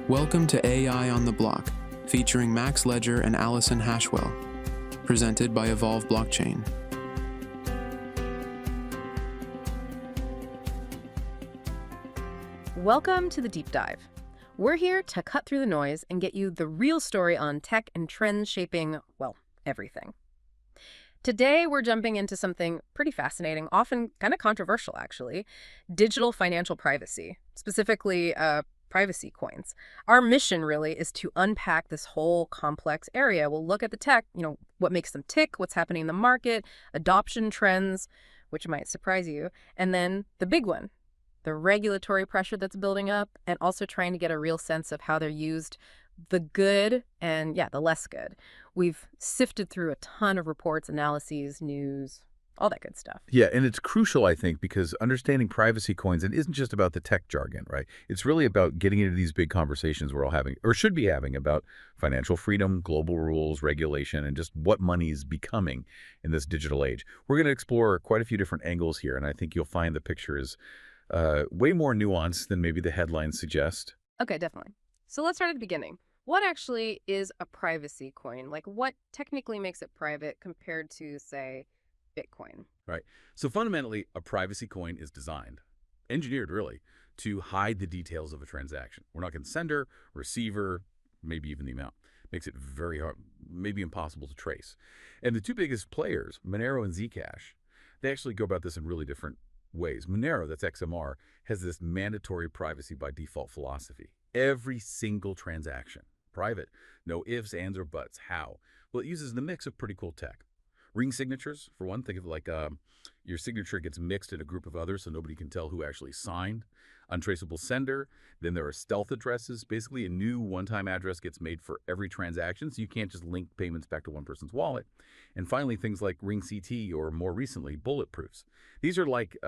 Welcome to AI on the Block, featuring Max Ledger and Allison Hashwell, presented by Evolve Blockchain. Welcome to the Deep Dive. We're here to cut through the noise and get you the real story on tech and trends shaping, well, everything. Today, we're jumping into something pretty fascinating, often kind of controversial, actually, digital financial privacy, specifically privacy coins. Our mission really is to unpack this whole complex area. We'll look at the tech, what makes them tick, what's happening in the market, adoption trends, which might surprise you, and then the big one, the regulatory pressure that's building up, and also trying to get a real sense of how they're used, the good and, the less good. We've sifted through a ton of reports, analyses, news, all that good stuff. Yeah, and it's crucial, I think, because understanding privacy coins, it isn't just about the tech jargon, right? It's really about getting into these big conversations we're all having, or should be having, about financial freedom, global rules, regulation, and just what money is becoming in this digital age. We're going to explore quite a few different angles here, and I think you'll find the picture is way more nuanced than maybe the headlines suggest. Okay, definitely. So let's start at the beginning. What actually is a privacy coin? Like, what technically makes it private compared to, say, Bitcoin? Right. So fundamentally, a privacy coin is designed, engineered really, to hide the details of a transaction. We're not going to sender, receiver, maybe even the amount. Makes it very hard, maybe impossible to trace. And the two biggest players, Monero and Zcash, they actually go about this in really different ways. Monero, that's XMR, has this mandatory privacy by default philosophy. Every single transaction, private, no ifs, ands, or buts. How? Well, it uses the mix of pretty cool tech. Ring signatures, for one, think of it like your signature gets mixed in a group of others so nobody can tell who actually signed. Untraceable sender. Then there are stealth addresses. Basically, a new one-time address gets made for every transaction, so you can't just link payments back to one person's wallet. And finally, things like Ring CT, or more recently, bulletproofs. These are like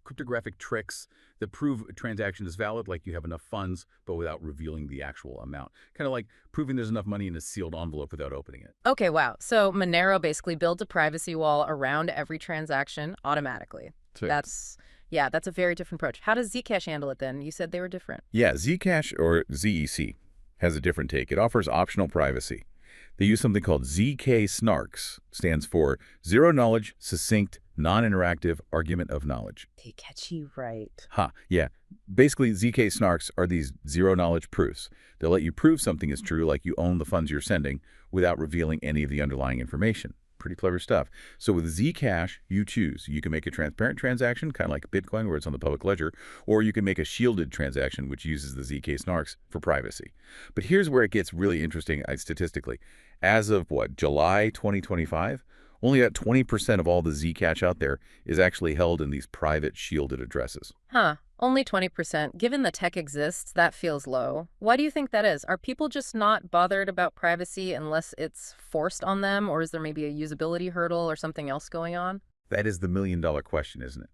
cryptographic tricks that prove a transaction is valid, like you have enough funds, but without revealing the actual amount. Kind of like proving there's enough money in a sealed envelope without opening it. Okay, wow. So Monero basically builds a privacy wall around every transaction automatically. That's a very different approach. How does Zcash handle it then? You said they were different. Yeah, Zcash, or ZEC, has a different take. It offers optional privacy. They use something called ZK SNARKs, stands for Zero Knowledge, Succinct, Non-Interactive Argument of Knowledge. They catch you right. Yeah. Basically, ZK SNARKs are these zero-knowledge proofs. They'll let you prove something is true, like you own the funds you're sending, without revealing any of the underlying information. Pretty clever stuff. So with Zcash, you choose. You can make a transparent transaction, kind of like Bitcoin, where it's on the public ledger, or you can make a shielded transaction, which uses the ZK SNARKs for privacy. But here's where it gets really interesting statistically. As of, July 2025, only about 20% of all the Zcash out there is actually held in these private shielded addresses. Only 20%. Given the tech exists, that feels low. Why do you think that is? Are people just not bothered about privacy unless it's forced on them, or is there maybe a usability hurdle or something else going on? That is the million-dollar question, isn't it?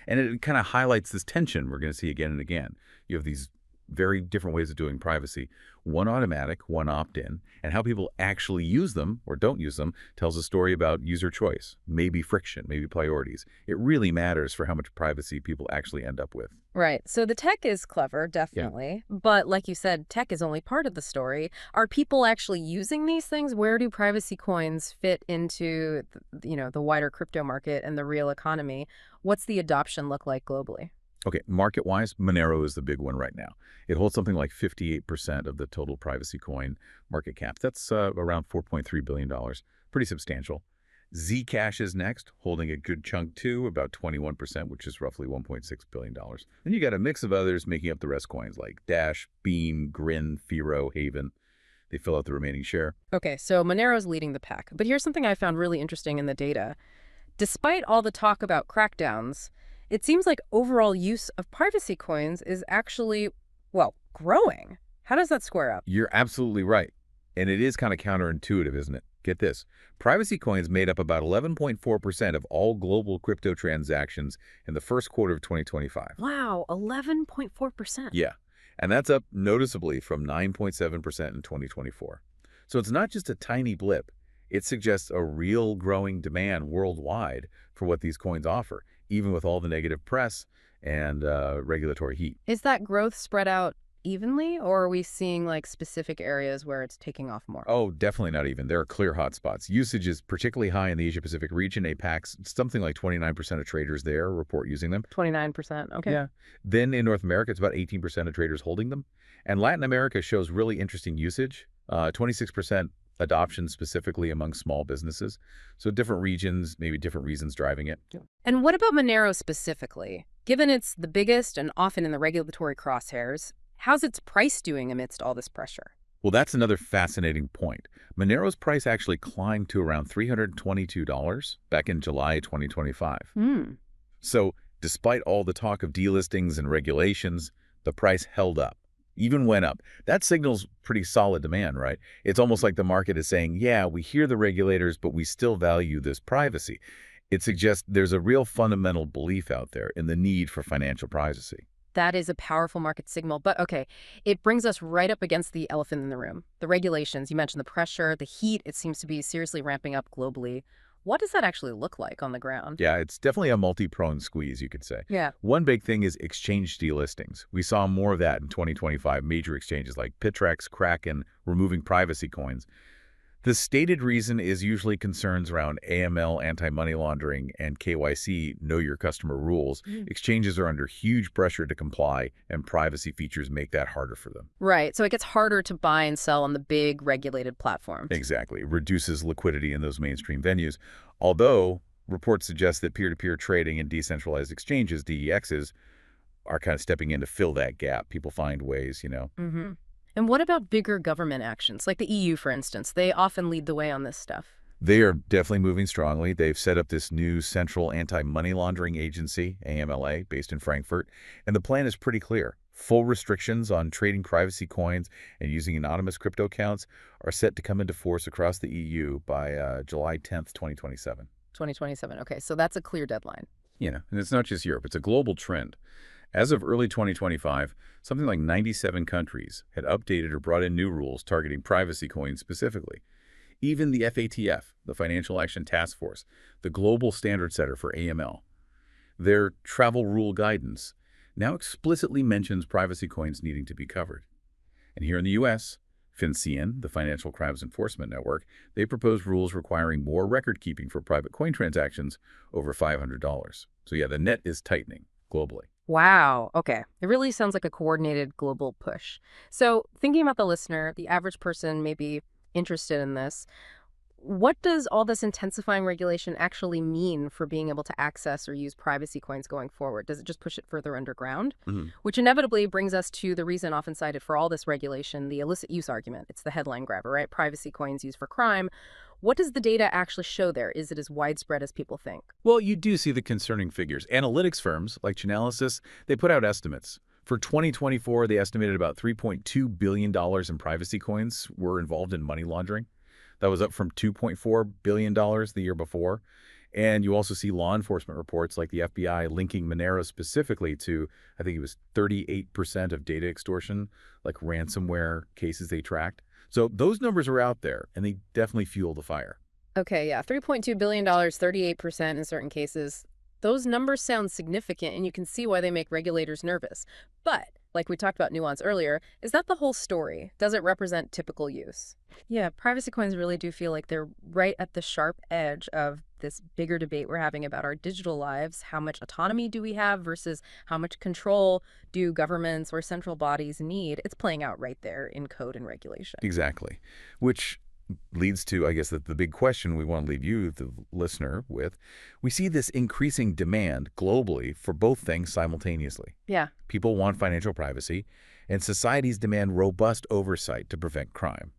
And it kind of highlights this tension we're going to see again and again. You have these very different ways of doing privacy. One automatic, one opt-in, and how people actually use them or don't use them tells a story about user choice, maybe friction, maybe priorities. It really matters for how much privacy people actually end up with. Right. So the tech is clever, definitely. Yeah. But like you said, tech is only part of the story. Are people actually using these things? Where do privacy coins fit into, the wider crypto market and the real economy? What's the adoption look like globally? Okay, market-wise, Monero is the big one right now. It holds something like 58% of the total privacy coin market cap. That's around $4.3 billion. Pretty substantial. Zcash is next, holding a good chunk too, about 21%, which is roughly $1.6 billion. Then you got a mix of others making up the rest coins like Dash, Beam, Grin, Firo, Haven. They fill out the remaining share. Okay, so Monero's leading the pack. But here's something I found really interesting in the data. Despite all the talk about crackdowns, it seems like overall use of privacy coins is actually, growing. How does that square up? You're absolutely right. And it is kind of counterintuitive, isn't it? Get this. Privacy coins made up about 11.4% of all global crypto transactions in the first quarter of 2025. Wow, 11.4%. Yeah. And that's up noticeably from 9.7% in 2024. So it's not just a tiny blip. It suggests a real growing demand worldwide for what these coins offer, even with all the negative press and regulatory heat. Is that growth spread out evenly, or are we seeing like specific areas where it's taking off more? Oh, definitely not even. There are clear hotspots. Usage is particularly high in the Asia-Pacific region. APAC's something like 29% of traders there report using them. 29%. Okay. Yeah. Then in North America, it's about 18% of traders holding them. And Latin America shows really interesting usage, 26% adoption specifically among small businesses. So different regions, maybe different reasons driving it. And what about Monero specifically? Given it's the biggest and often in the regulatory crosshairs, how's its price doing amidst all this pressure? Well, that's another fascinating point. Monero's price actually climbed to around $322 back in July 2025. So despite all the talk of delistings and regulations, the price held up, even went up. That signals pretty solid demand, right? It's almost like the market is saying, yeah, we hear the regulators, but we still value this privacy. It suggests there's a real fundamental belief out there in the need for financial privacy. That is a powerful market signal. But okay, it brings us right up against the elephant in the room. The regulations, you mentioned the pressure, the heat, it seems to be seriously ramping up globally. What does that actually look like on the ground? Yeah, it's definitely a multi-pronged squeeze, you could say. Yeah. One big thing is exchange delistings. We saw more of that in 2025, major exchanges like Pitrex, Kraken, removing privacy coins. The stated reason is usually concerns around AML, anti-money laundering, and KYC, know your customer rules. Exchanges are under huge pressure to comply, and privacy features make that harder for them. Right. So it gets harder to buy and sell on the big regulated platforms. Exactly. It reduces liquidity in those mainstream venues. Although reports suggest that peer-to-peer trading and decentralized exchanges, DEXs, are kind of stepping in to fill that gap. People find ways, And what about bigger government actions, like the EU, for instance? They often lead the way on this stuff. They are definitely moving strongly. They've set up this new Central Anti-Money Laundering Agency, AMLA, based in Frankfurt. And the plan is pretty clear. Full restrictions on trading privacy coins and using anonymous crypto accounts are set to come into force across the EU by July 10th, 2027. 2027. Okay, so that's a clear deadline. And it's not just Europe. It's a global trend. As of early 2025, something like 97 countries had updated or brought in new rules targeting privacy coins specifically. Even the FATF, the Financial Action Task Force, the global standard setter for AML, their travel rule guidance now explicitly mentions privacy coins needing to be covered. And here in the U.S., FinCEN, the Financial Crimes Enforcement Network, they proposed rules requiring more record keeping for private coin transactions over $500. So yeah, the net is tightening globally. Wow. Okay. It really sounds like a coordinated global push. So thinking about the listener, the average person may be interested in this. What does all this intensifying regulation actually mean for being able to access or use privacy coins going forward? Does it just push it further underground? Which inevitably brings us to the reason often cited for all this regulation, the illicit use argument. It's the headline grabber, right? Privacy coins used for crime. What does the data actually show there? Is it as widespread as people think? Well, you do see the concerning figures. Analytics firms like Chainalysis, they put out estimates. For 2024, they estimated about $3.2 billion in privacy coins were involved in money laundering. That was up from $2.4 billion the year before. And you also see law enforcement reports like the FBI linking Monero specifically to, I think it was 38% of data extortion, like ransomware cases they tracked. So those numbers are out there, and they definitely fuel the fire. Okay, yeah, $3.2 billion, 38% in certain cases. Those numbers sound significant, and you can see why they make regulators nervous. But, like we talked about nuance earlier, is that the whole story? Does it represent typical use? Yeah, privacy coins really do feel like they're right at the sharp edge of this bigger debate we're having about our digital lives. How much autonomy do we have versus how much control do governments or central bodies need? It's playing out right there in code and regulation. Exactly. Which leads to, I guess, the big question we want to leave you, the listener, with. We see this increasing demand globally for both things simultaneously. Yeah. People want financial privacy, and societies demand robust oversight to prevent crime.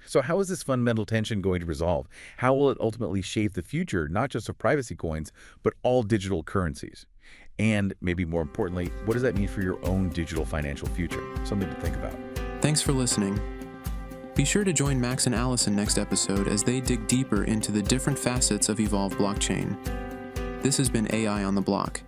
So how is this fundamental tension going to resolve? How will it ultimately shape the future, not just of privacy coins, but all digital currencies? And maybe more importantly, what does that mean for your own digital financial future? Something to think about. Thanks for listening. Be sure to join Max and Allison next episode as they dig deeper into the different facets of Evolve blockchain. This has been AI on the Block.